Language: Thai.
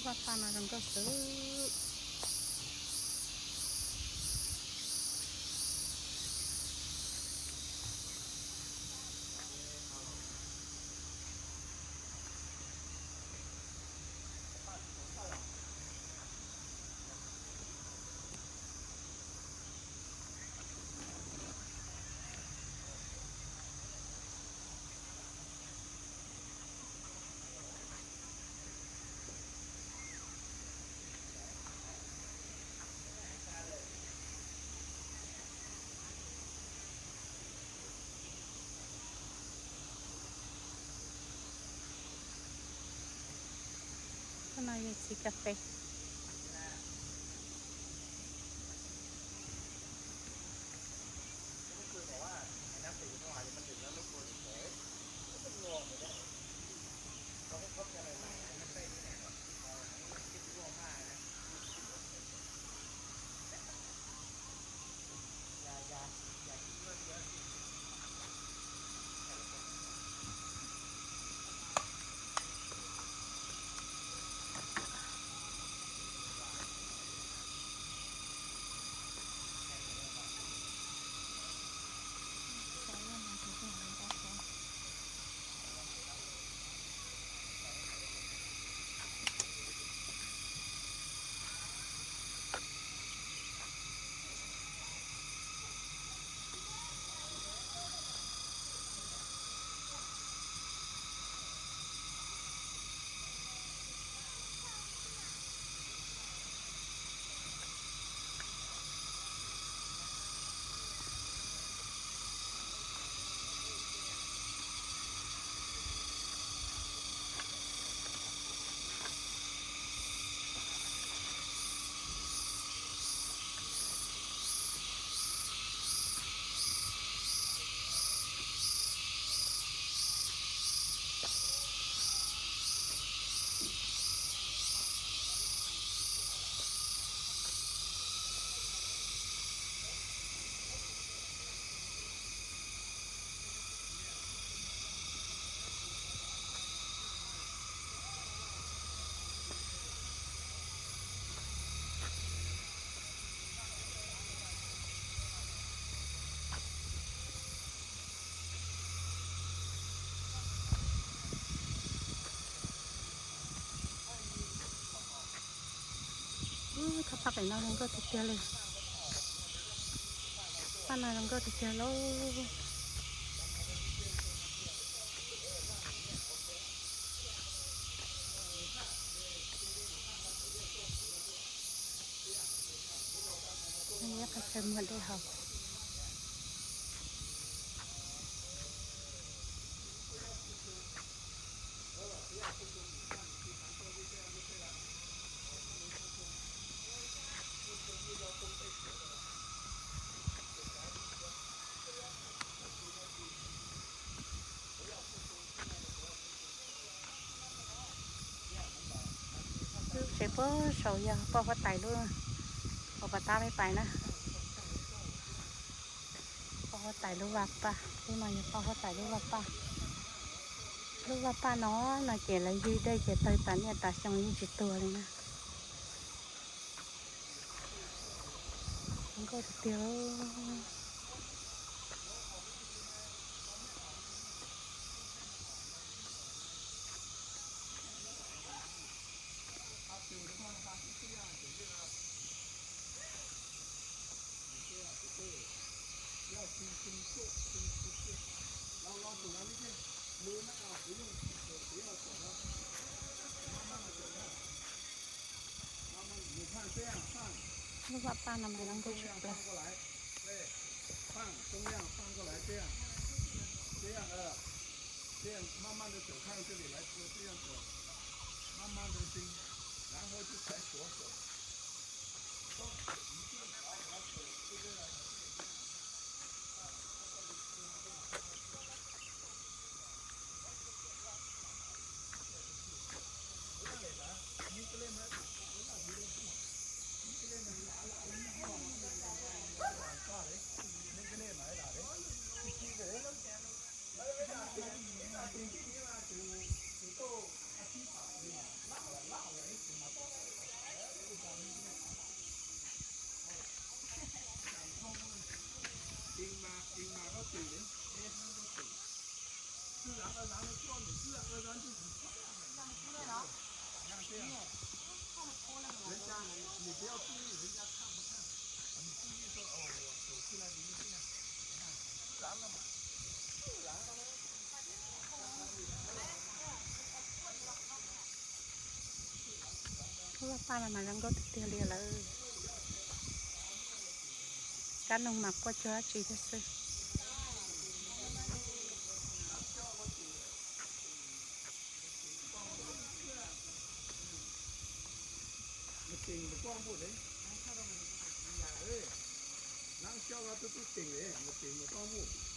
ว่าปานารังก็ซื้อข้างในมีสีกาแฟเขาพักไอ้น้องก็ติดเชื้อเลยปานารังก็ติดเชื้อแล้วอันนี้ก็เต็มหมดเลยค่ะเชฟเปอร์สาวยาปอพัดไตด้วยปอพัดตาไม่ไปนะปอพัดไตลูกวักปะลูกน้อยปอพัดไตลูกวักปะลูกวักปะเนาะหน่อยเจ๋เลยยืดได้เจ๋เตยปันเนี่ยตาช่างยืดจิตตัวเลยนะมันก็เดียวลูกวักปะนำไปนั่งดูชุดเลย放中量放过来，这样，这样慢慢的走看这里来，这样走，慢慢的行，然后就踩左手，一定把手这个。ป้ามาลังก็ติดเรียเลยการลงหมักก็จะจีที่สุด một tiền một con một đấy nhà ơi năng cho nó tôi tiền đấy một tiền một con một